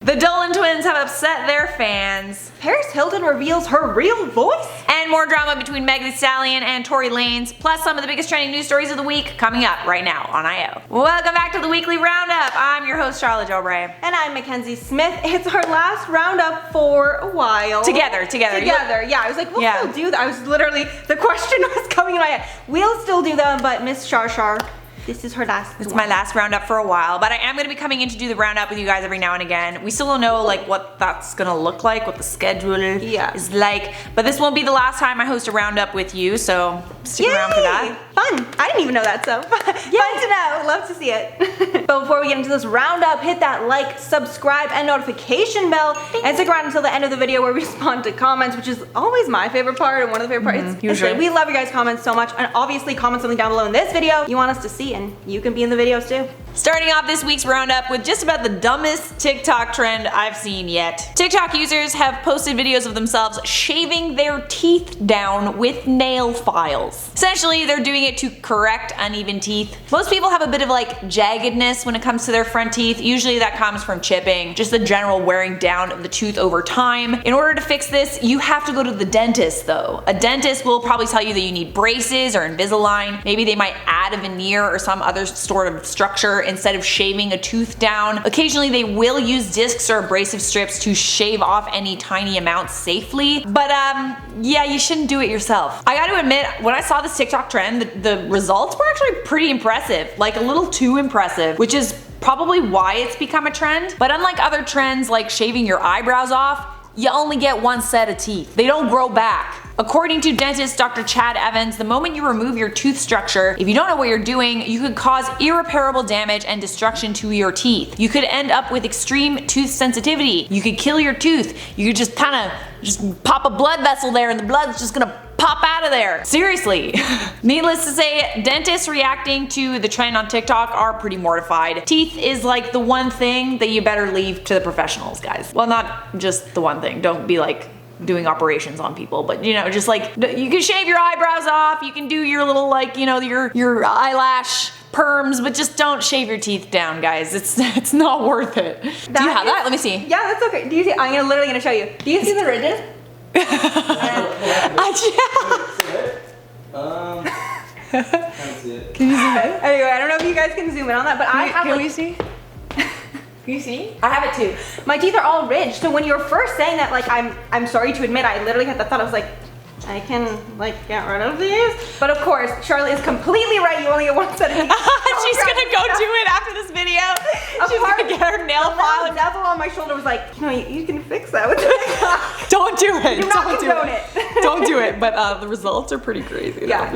The Dolan twins have upset their fans. Paris Hilton reveals her real voice. And more drama between Meg Thee Stallion and Tory Lanez, plus some of the biggest trending news stories of the week coming up right now on IO. Welcome back to the weekly roundup. I'm your host, Charlotte Joubray. And I'm Mackenzie Smith. It's our last roundup for a while. Together. Yeah, I was like, we'll still do that. I was literally, the question was coming in my head. We'll still do them, but Miss Shar, this is her last It's my last roundup for a while, but I am going to be coming in to do the roundup with you guys every now and again. We still don't know like what that's going to look like, what the schedule is like, but this won't be the last time I host a roundup with you, so stick around for that. Fun. I didn't even know that, so fun to know. Love to see it. But before we get into this roundup, hit that like, subscribe, and notification bell, and stick around until the end of the video where we respond to comments, which is always my favorite part and one of the favorite parts. Usually. We love your guys' comments so much, and obviously comment something down below in this video you want us to see, and you can be in the videos too. Starting off this week's roundup with just about the dumbest TikTok trend I've seen yet. TikTok users have posted videos of themselves shaving their teeth down with nail files. Essentially, they're doing it to correct uneven teeth. Most people have a bit of like jaggedness when it comes to their front teeth. Usually that comes from chipping, just the general wearing down of the tooth over time. In order to fix this, you have to go to the dentist though. A dentist will probably tell you that you need braces or Invisalign. Maybe they might add a veneer or some other sort of structure instead of shaving a tooth down. Occasionally they will use discs or abrasive strips to shave off any tiny amounts safely, but yeah, you shouldn't do it yourself. I gotta admit, when I saw this TikTok trend, the results were actually pretty impressive, like a little too impressive, which is probably why it's become a trend. But unlike other trends like shaving your eyebrows off, you only get one set of teeth. They don't grow back. According to dentist Dr. Chad Evans, the moment you remove your tooth structure, if you don't know what you're doing, you could cause irreparable damage and destruction to your teeth. You could end up with extreme tooth sensitivity. You could kill your tooth. You could just just pop a blood vessel there and the blood's just gonna pop out of there. Seriously. Needless to say, dentists reacting to the trend on TikTok are pretty mortified. Teeth is like the one thing that you better leave to the professionals, guys. Well, not just the one thing. Don't be like doing operations on people, but you know, just like you can shave your eyebrows off, you can do your little like, you know, your eyelash perms, but just don't shave your teeth down, guys. It's not worth it. Do you have that? Let me see. Yeah, that's okay. Do you see? I'm literally gonna show you. Do you see the ridges? Can you zoom in? Anyway, I don't know if you guys can zoom in on that, but I have. Can we see? Can you see? I have it too. My teeth are all ridged. So when you were first saying that, like, I'm sorry to admit, I literally had the thought. I was like, I can like get rid of these. But of course, Charlotte is completely right. You only get one set of teeth. She's gonna go do it after this video. She's gonna get her nail file. The devil on my shoulder was like, you know, you can fix that with TikTok. Don't do it. Do not condone it. Don't do it. But the results are pretty crazy. Yeah.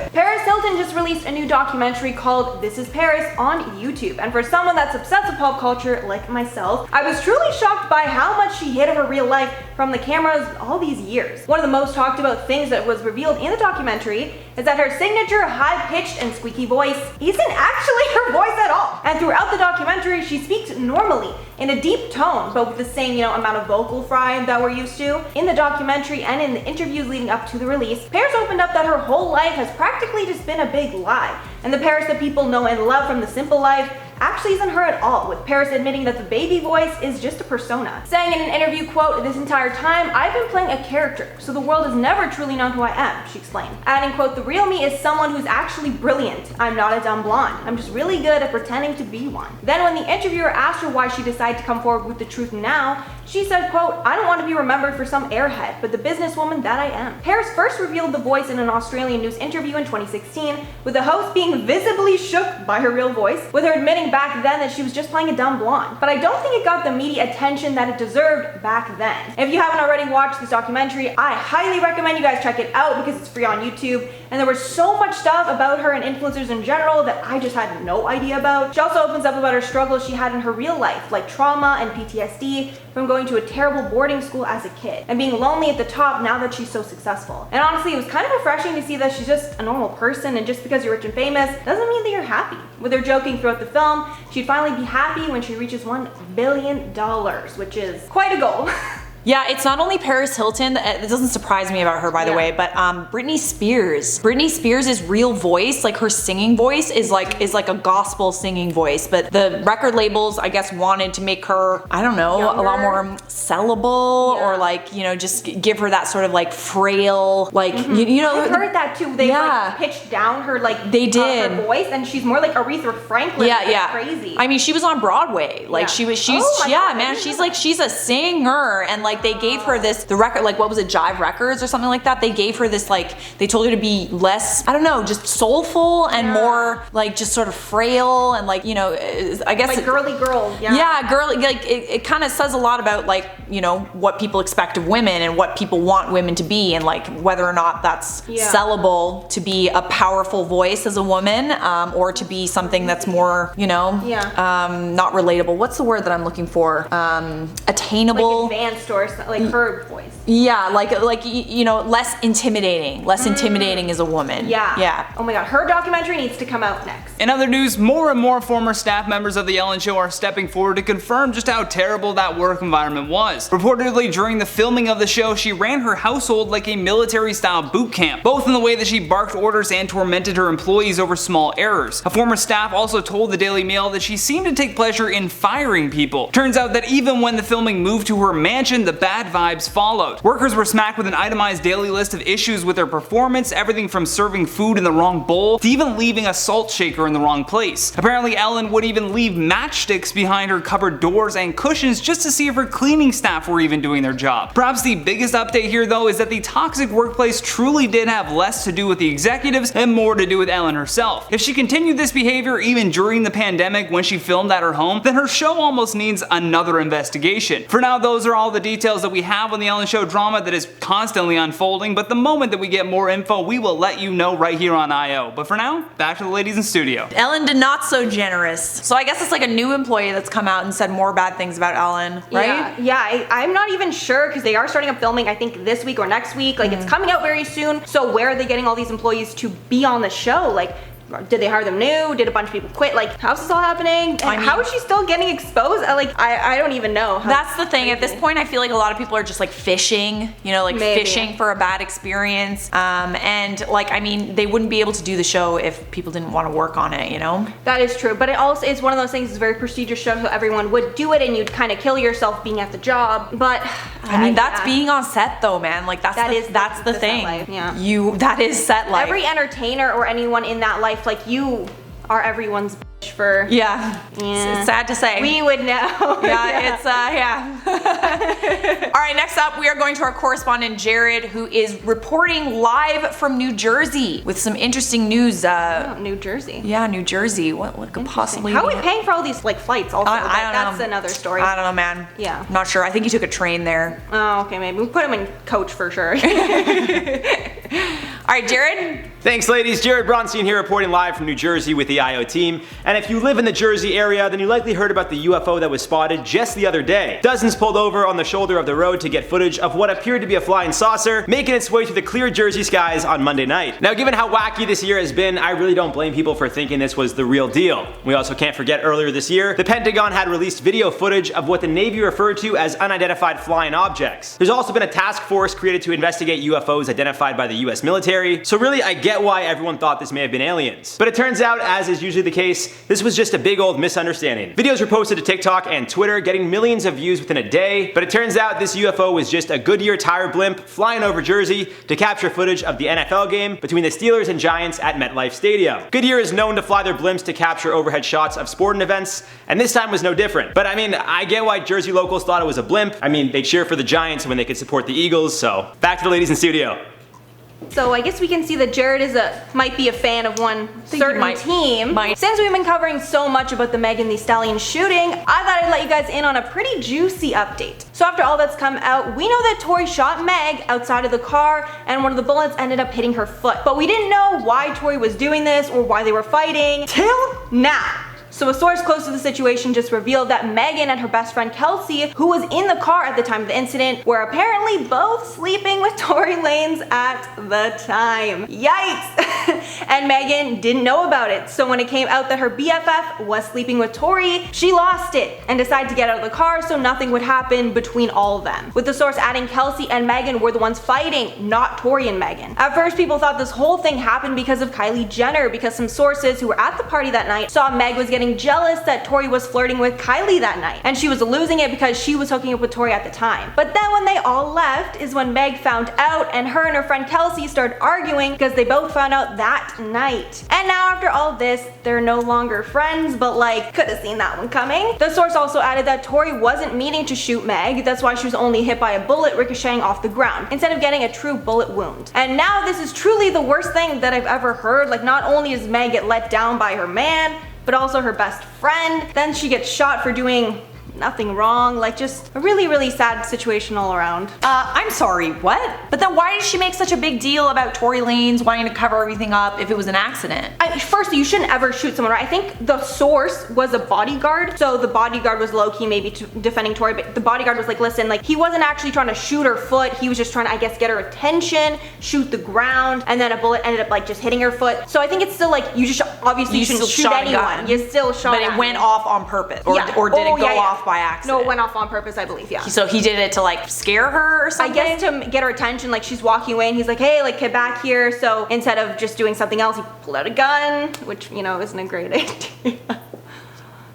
Paris Hilton just released a new documentary called This Is Paris on YouTube. And for someone that's obsessed with pop culture like myself, I was truly shocked by how much she hid of her real life from the cameras all these years. One of the most talked about things that was revealed in the documentary is that her signature high-pitched and squeaky voice isn't actually her voice at all. And throughout the documentary, she speaks normally in a deep tone, but with the same, you know, amount of vocal fry that we're used to. In the documentary and in the interviews leading up to the release, Paris opened up that her whole life has practically just been a big lie. And the Paris that people know and love from The Simple Life actually isn't her at all, with Paris admitting that the baby voice is just a persona. Saying in an interview, quote, "This entire time, I've been playing a character, so the world has never truly known who I am," she explained. Adding, quote, "The real me is someone who's actually brilliant. I'm not a dumb blonde. I'm just really good at pretending to be one." Then when the interviewer asked her why she decided to come forward with the truth now, she said, quote, "I don't want to be remembered for some airhead, but the businesswoman that I am." Paris first revealed the voice in an Australian news interview in 2016, with the host being visibly shook by her real voice, with her admitting back then that she was just playing a dumb blonde. But I don't think it got the media attention that it deserved back then. If you haven't already watched this documentary, I highly recommend you guys check it out because it's free on YouTube, and there was so much stuff about her and influencers in general that I just had no idea about. She also opens up about her struggles she had in her real life, like trauma and PTSD from going to a terrible boarding school as a kid, and being lonely at the top now that she's so successful. And honestly, it was kind of refreshing to see that she's just a normal person, and just because you're rich and famous doesn't mean that you're happy. With her joking throughout the film, she'd finally be happy when she reaches $1 billion, which is quite a goal. Yeah, it's not only Paris Hilton. It doesn't surprise me about her, by the way, but Britney Spears. Britney Spears' real voice, like her singing voice, is like a gospel singing voice. But the record labels, I guess, wanted to make her, I don't know, a lot more sellable, or like, you know, just give her that sort of like frail, like you know. I heard that too. They like pitched down her like her voice, and she's more like Aretha Franklin. Yeah, crazy. I mean, she was on Broadway. Like she's she's a singer, and like they gave her the record, like what was it, Jive Records or something like that. They gave her this, like, they told her to be less, I don't know, just soulful and more like just sort of frail and like, you know, I guess like girly girl. Girly. Like it kind of says a lot about like, you know, what people expect of women and what people want women to be, and like whether or not that's sellable to be a powerful voice as a woman, or to be something that's more, you know, not relatable. What's the word that I'm looking for? Attainable, like advanced, or like her voice. Yeah, like you know, less intimidating. Less intimidating as a woman. Yeah. Oh my god, her documentary needs to come out next. In other news, more and more former staff members of The Ellen Show are stepping forward to confirm just how terrible that work environment was. Reportedly, during the filming of the show, she ran her household like a military-style boot camp, both in the way that she barked orders and tormented her employees over small errors. A former staff also told the Daily Mail that she seemed to take pleasure in firing people. Turns out that even when the filming moved to her mansion, the bad vibes followed. Workers were smacked with an itemized daily list of issues with their performance, everything from serving food in the wrong bowl to even leaving a salt shaker in the wrong place. Apparently, Ellen would even leave matchsticks behind her cupboard doors and cushions just to see if her cleaning staff were even doing their job. Perhaps the biggest update here though is that the toxic workplace truly did have less to do with the executives and more to do with Ellen herself. If she continued this behavior even during the pandemic when she filmed at her home, then her show almost needs another investigation. For now, those are all the details that we have on the Ellen Show drama that is constantly unfolding, but the moment that we get more info, we will let you know right here on IO. But for now, back to the ladies in studio. Ellen did not so generous. So I guess it's like a new employee that's come out and said more bad things about Ellen, right? Yeah, I'm not even sure, because they are starting up filming, I think this week or next week. Like it's coming out very soon. So where are they getting all these employees to be on the show? Like, did they hire them new? Did a bunch of people quit? Like, how's this all happening? I mean, how is she still getting exposed? I don't even know. That's the thing. At this point, I feel like a lot of people are just like fishing, you know, like fishing for a bad experience. And like, I mean, they wouldn't be able to do the show if people didn't want to work on it, you know? That is true. But it also is one of those things, it's a very prestigious show, so everyone would do it and you'd kind of kill yourself being at the job. But I mean, that's being on set though, man. Like that's the thing. Life. Yeah. That is set life. Every entertainer or anyone in that life, like you are everyone's bitch for. Yeah. It's sad to say. We would know. It's All right, next up we are going to our correspondent Jared, who is reporting live from New Jersey with some interesting news. New Jersey. Yeah, New Jersey. What could possibly How are we paying for all these like flights also? I don't know. That's another story. I don't know, man. Yeah. I'm not sure. I think he took a train there. Oh, okay, maybe. We put him in coach for sure. All right, Jared. Thanks, ladies. Jared Bronstein here, reporting live from New Jersey with the IO team. And if you live in the Jersey area, then you likely heard about the UFO that was spotted just the other day. Dozens pulled over on the shoulder of the road to get footage of what appeared to be a flying saucer, making its way through the clear Jersey skies on Monday night. Now, given how wacky this year has been, I really don't blame people for thinking this was the real deal. We also can't forget earlier this year, the Pentagon had released video footage of what the Navy referred to as unidentified flying objects. There's also been a task force created to investigate UFOs identified by the US military, so really I get why everyone thought this may have been aliens. But it turns out, as is usually the case, this was just a big old misunderstanding. Videos were posted to TikTok and Twitter, getting millions of views within a day, but it turns out this UFO was just a Goodyear tire blimp flying over Jersey to capture footage of the NFL game between the Steelers and Giants at MetLife Stadium. Goodyear is known to fly their blimps to capture overhead shots of sporting events, and this time was no different. But I mean, I get why Jersey locals thought it was a blimp. I mean, they cheer for the Giants when they could support the Eagles, so back to the ladies in studio. So I guess we can see that Jared might be a fan of one certain team. Since we've been covering so much about the Meg and the Stallion shooting, I thought I'd let you guys in on a pretty juicy update. So after all that's come out, we know that Tori shot Meg outside of the car and one of the bullets ended up hitting her foot. But we didn't know why Tori was doing this or why they were fighting till now. So a source close to the situation just revealed that Megan and her best friend Kelsey, who was in the car at the time of the incident, were apparently both sleeping with Tory Lanez at the time. Yikes! And Megan didn't know about it, so when it came out that her BFF was sleeping with Tory, she lost it and decided to get out of the car so nothing would happen between all of them. With the source adding Kelsey and Megan were the ones fighting, not Tory and Megan. At first, people thought this whole thing happened because of Kylie Jenner, because some sources who were at the party that night saw Meg was getting jealous that Tory was flirting with Kylie that night, and she was losing it because she was hooking up with Tory at the time. But then when they all left is when Meg found out, and her and her friend Kelsey started arguing because they both found out that night. And now after all this, they're no longer friends, but like, could have seen that one coming. The source also added that Tory wasn't meaning to shoot Meg, that's why she was only hit by a bullet ricocheting off the ground, instead of getting a true bullet wound. And now this is truly the worst thing that I've ever heard. Like, not only does Meg get let down by her man, but also her best friend, then she gets shot for doing nothing wrong. Like, just a really, really sad situation all around. I'm sorry, what? But then why did she make such a big deal about Tory Lanez wanting to cover everything up if it was an accident? First, you shouldn't ever shoot someone, right? I think the source was a bodyguard, so the bodyguard was low-key maybe defending Tory, but the bodyguard was like, listen, like, he wasn't actually trying to shoot her foot, he was just trying to, I guess, get her attention, shoot the ground, and then a bullet ended up like just hitting her foot. So I think it's still like, you just obviously you shouldn't shoot anyone. You still shot But it went off on purpose, or, yeah. or did it go off by accident? No, it went off on purpose, I believe, yeah. So he did it to like scare her or something? I guess to get her attention, like she's walking away and he's like, hey, like, get back here. So instead of just doing something else, he pulled out a gun, which, you know, isn't a great idea.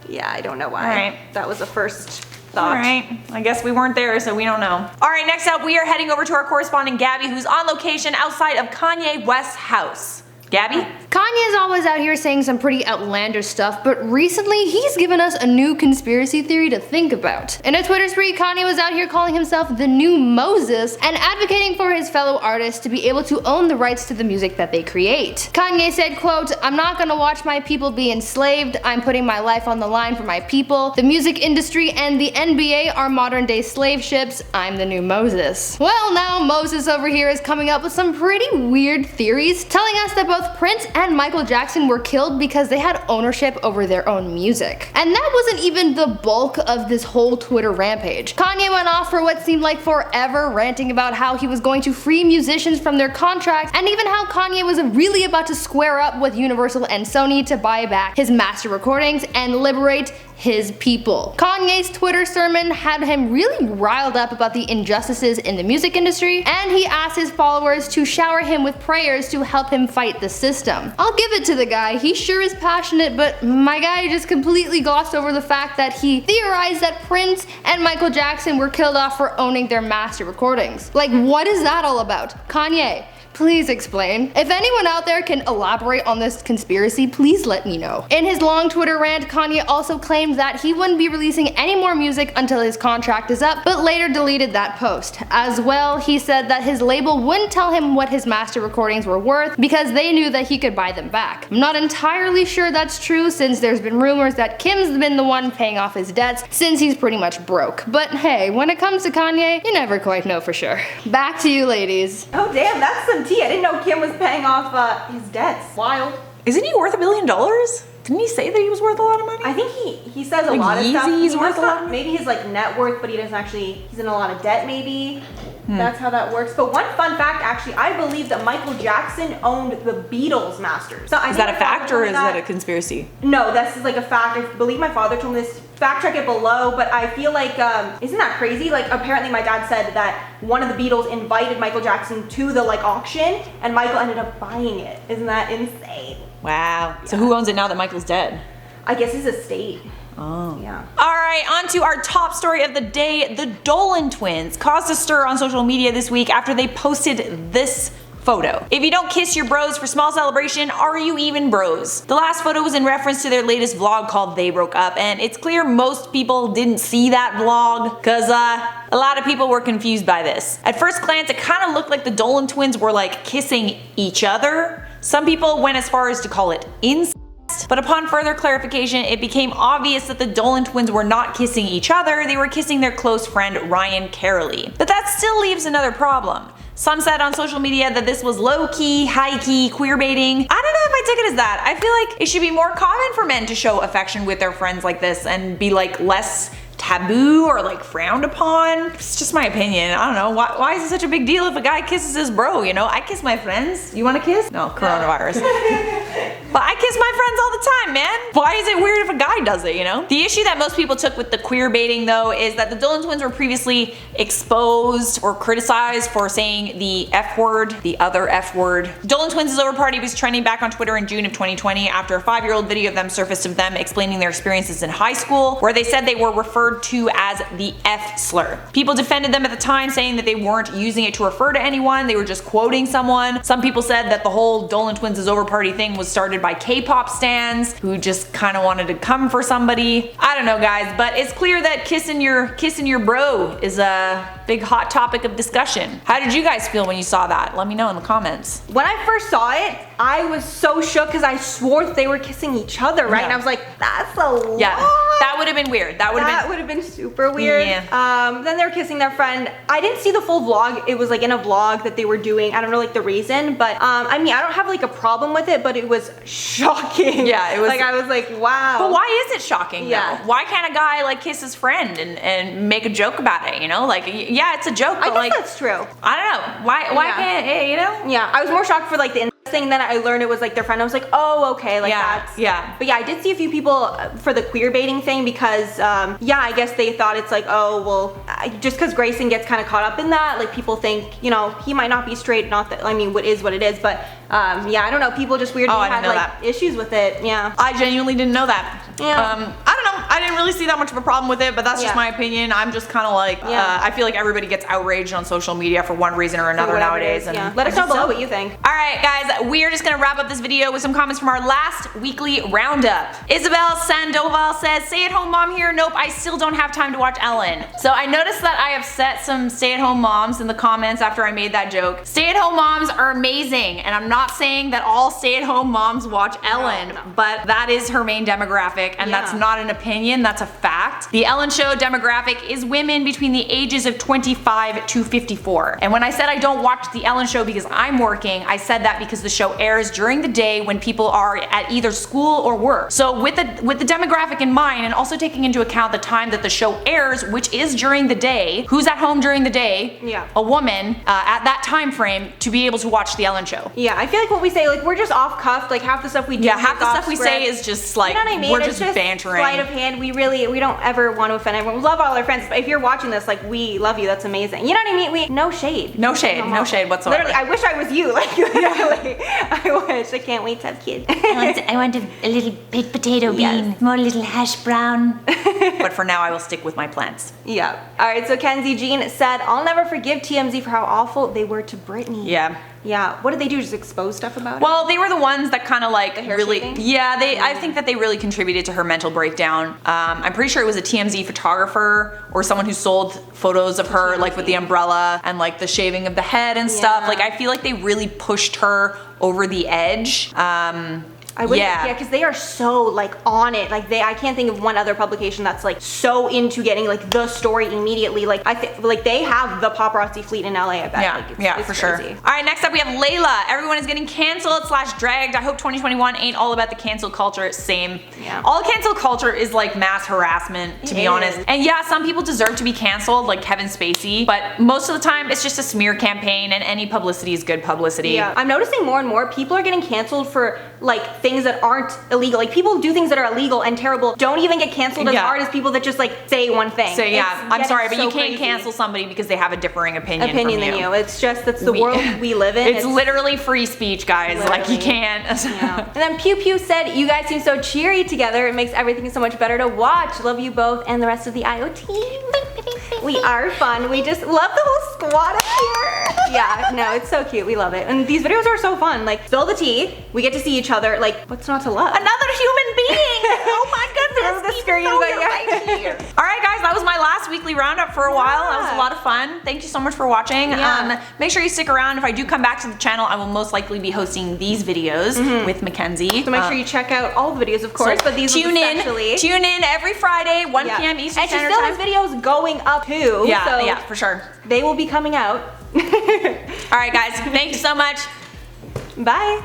Yeah, I don't know why. Alright. That was the first thought. Alright, I guess we weren't there, so we don't know. Alright, next up we are heading over to our correspondent Gabby, who's on location outside of Kanye West's house. Gabby? Kanye is always out here saying some pretty outlandish stuff, but recently he's given us a new conspiracy theory to think about. In a Twitter spree, Kanye was out here calling himself the new Moses and advocating for his fellow artists to be able to own the rights to the music that they create. Kanye said, quote, "I'm not gonna watch my people be enslaved. I'm putting my life on the line for my people. The music industry and the NBA are modern day slave ships. I'm the new Moses." Well, now Moses over here is coming up with some pretty weird theories, telling us that both Prince and Michael Jackson were killed because they had ownership over their own music. And that wasn't even the bulk of this whole Twitter rampage. Kanye went off for what seemed like forever, ranting about how he was going to free musicians from their contracts, and even how Kanye was really about to square up with Universal and Sony to buy back his master recordings and liberate his people. Kanye's Twitter sermon had him really riled up about the injustices in the music industry, and he asked his followers to shower him with prayers to help him fight the system. I'll give it to the guy, he sure is passionate, but my guy just completely glossed over the fact that he theorized that Prince and Michael Jackson were killed off for owning their master recordings. Like, what is that all about? Kanye, please explain. If anyone out there can elaborate on this conspiracy, please let me know. In his long Twitter rant, Kanye also claimed that he wouldn't be releasing any more music until his contract is up, but later deleted that post. As well, he said that his label wouldn't tell him what his master recordings were worth because they knew that he could buy them back. I'm not entirely sure that's true, since there's been rumors that Kim's been the one paying off his debts since he's pretty much broke. But hey, when it comes to Kanye, you never quite know for sure. Back to you ladies. Oh damn, that's some tea. I didn't know Kim was paying off his debts. Wild. Isn't he worth $1 billion? Didn't he say that he was worth a lot of money? I think he says a lot of stuff. He's worth a lot. Maybe his like net worth, but he doesn't actually, he's in a lot of debt maybe. That's how that works. But one fun fact, actually, I believe that Michael Jackson owned the Beatles masters. So is that a fact or is that a conspiracy? No, this is like a fact. I believe my father told me this. Fact check it below, but I feel like, isn't that crazy? Like, apparently my dad said that one of the Beatles invited Michael Jackson to the like auction, and Michael ended up buying it. Isn't that insane? Wow. Yeah. So who owns it now that Michael's dead? I guess his estate. Oh. Yeah. Alright, on to our top story of the day. The Dolan twins caused a stir on social media this week after they posted this photo. If you don't kiss your bros for small celebration, are you even bros? The last photo was in reference to their latest vlog called They Broke Up, and it's clear most people didn't see that vlog because a lot of people were confused by this. At first glance, it kind of looked like the Dolan twins were like kissing each other. Some people went as far as to call it incest. But upon further clarification, it became obvious that the Dolan twins were not kissing each other, they were kissing their close friend Ryan Carolee. But that still leaves another problem. Some said on social media that this was low-key, high-key queerbaiting. I don't know if I take it as that. I feel like it should be more common for men to show affection with their friends like this and be like less taboo or like frowned upon. It's just my opinion. I don't know. Why is it such a big deal if a guy kisses his bro, you know? I kiss my friends. You want to kiss? No, coronavirus. But I kiss my friends all the time, man. Why is it weird if a guy does it, you know? The issue that most people took with the queer baiting though is that the Dolan twins were previously exposed or criticized for saying the F word, the other F word. Dolan twins' over party was trending back on Twitter in June of 2020 after a 5-year-old video of them surfaced of them explaining their experiences in high school, where they said they were referred to as the F slur. People defended them at the time, saying that they weren't using it to refer to anyone, they were just quoting someone. Some people said that the whole Dolan twins' over party thing was started by K-pop stans who just kind of wanted to come for somebody. I don't know, guys, but it's clear that kissing your bro is a big hot topic of discussion. How did you guys feel when you saw that? Let me know in the comments. When I first saw it, I was so shook because I swore that they were kissing each other, right? Yeah. And I was like, that's a lot. Yeah, that would have been weird. That would have been super weird. Yeah. Then they were kissing their friend. I didn't see the full vlog. It was like in a vlog that they were doing. I don't know like the reason, but I mean, I don't have like a problem with it, but it was shocking. Yeah, it was. Like I was like, wow. But why is it shocking Yeah. though? Why can't a guy like kiss his friend and make a joke about it, you know? Like, yeah, it's a joke, but I guess like, that's true. I don't know. Why Yeah. can't, you know? Yeah, I was more shocked for like the thing, then I learned it was like their friend. I was like, oh, okay, like Yeah, that's yeah. But yeah, I did see a few people for the queer baiting thing because yeah, I guess they thought it's like, oh well, just because Grayson gets kind of caught up in that, like people think, you know, he might not be straight, not that, I mean, what is what it is, but yeah, I don't know, people just weirdly I didn't had know like that. issues with it. Yeah, I genuinely didn't know that. Yeah. I don't know. I didn't really see that much of a problem with it, but that's just Yeah. my opinion. I'm just kind of like, Yeah. I feel like everybody gets outraged on social media for one reason or another whatever it nowadays. is, And yeah. Let us know below what you think. All right, guys, we are just gonna wrap up this video with some comments from our last weekly roundup. Isabel Sandoval says, stay-at-home mom here. Nope, I still don't have time to watch Ellen. So I noticed that I upset some stay-at-home moms in the comments after I made that joke. Stay-at-home moms are amazing, and I'm not saying that all stay-at-home moms watch Ellen, no. but that is her main demographic, and that's Yeah. not an opinion, that's a fact. The Ellen Show demographic is women between the ages of 25 to 54. And when I said I don't watch the Ellen Show because I'm working, I said that because the show airs during the day when people are at either school or work. So with the demographic in mind, and also taking into account the time that the show airs, which is during the day, who's at home during the day? Yeah. A woman at that time frame to be able to watch the Ellen Show. Yeah, I feel like what we say, like we're just off cuff, like half the stuff we do. Yeah, half is the off stuff we script. say is just like, you know what I mean? we're It's just bantering. Sleight of hand. We don't ever want to offend everyone. We love all our friends, but if you're watching this, like we love you. That's amazing. You know what I mean? No shade. No shade, no shade whatsoever. Literally, I wish I was you. Like literally, I wish. I can't wait to have kids. I want a little baked potato bean, more little hash brown. But for now, I will stick with my plans. Yeah. All right. So Kenzie Jean said, "I'll never forgive TMZ for how awful they were to Britney." Yeah. Yeah. What did they do? Just expose stuff about it? Well, they were the ones that kind of like hair really, shaving? yeah, I think that they really contributed to her mental breakdown. I'm pretty sure it was a TMZ photographer or someone who sold photos of her like with the umbrella and like the shaving of the head and stuff. Yeah. Like I feel like they really pushed her over the edge. I would, yeah. because they are so like on it. Like I can't think of one other publication that's like so into getting like the story immediately. Like I think like they have the paparazzi fleet in LA. I bet. Yeah, like, yeah, it's for crazy. sure. All right, next up we have Layla. Everyone is getting canceled / dragged. I hope 2021 ain't all about the cancel culture. Same. Yeah. All cancel culture is like mass harassment, to be honest. And yeah, some people deserve to be canceled, like Kevin Spacey, but most of the time it's just a smear campaign, and any publicity is good publicity. Yeah, I'm noticing more and more people are getting canceled for like things that aren't illegal. Like people do things that are illegal and terrible. Don't even get canceled as Yeah. hard as people that just like say one thing. So yeah, It's I'm getting sorry, but so you can't crazy. cancel somebody because they have a differing opinion from than you. It's just that's the world we live in. It's literally free speech, guys. Like you Literally. can't. Yeah. And then Pew Pew said, "You guys seem so cheery together. It makes everything so much better to watch. Love you both and the rest of the IO team. We are fun. We just love the whole squad up here." Yeah, no, it's so cute. We love it. And these videos are so fun. Like, spill the tea. We get to see each other. Like, what's not to love? Another human being. Oh my goodness. through the screen. All right, guys, that was my last weekly roundup for a while. That was a lot of fun. Thank you so much for watching. Yeah. Make sure you stick around. If I do come back to the channel, I will most likely be hosting these videos with Mackenzie. So make sure you check out all the videos, of course, but these tune especially. Tune in every Friday, 1 p.m. Eastern And she Standard still Time. has videos going up too. Yeah, so yeah, for sure. they will be coming out. All right, guys, thank you so much. Bye.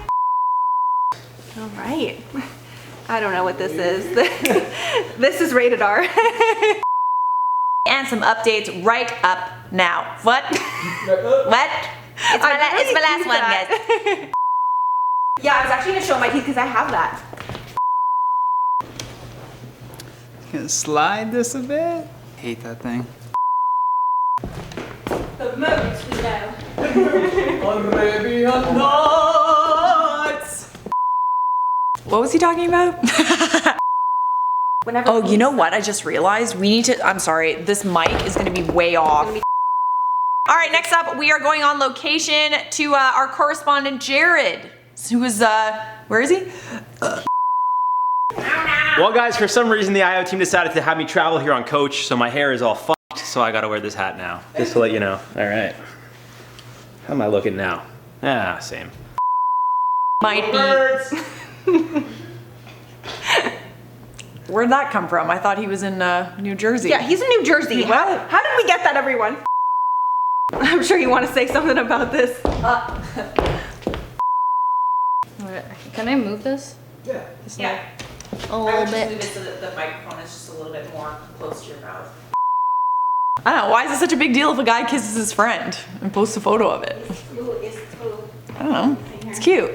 All right. I don't know what this is. This is rated R. And some updates right up now. What? What? It's my last one, guys. Yeah, I was actually gonna show my teeth because I have that. Gonna slide this a bit. Hate that thing. The most we know. Arabian Nights. What was he talking about? Whenever. Oh, you know what? I just realized we need to. I'm sorry. This mic is going to be way off. All right, next up, we are going on location to our correspondent Jared, who is where is he? Well, guys, for some reason the IO team decided to have me travel here on coach, so my hair is all fucked, so I gotta wear this hat now. Just to let you know. All right. How am I looking now? Ah, same. Might be. Where'd that come from? I thought he was in New Jersey. Yeah, he's in New Jersey. What? How did we get that, everyone? I'm sure you want to say something about this. Can I move this? Yeah. A little bit. Move it so that the microphone is just a little bit more close to your mouth. I don't know. Why is it such a big deal if a guy kisses his friend and posts a photo of it? I don't know. It's cute.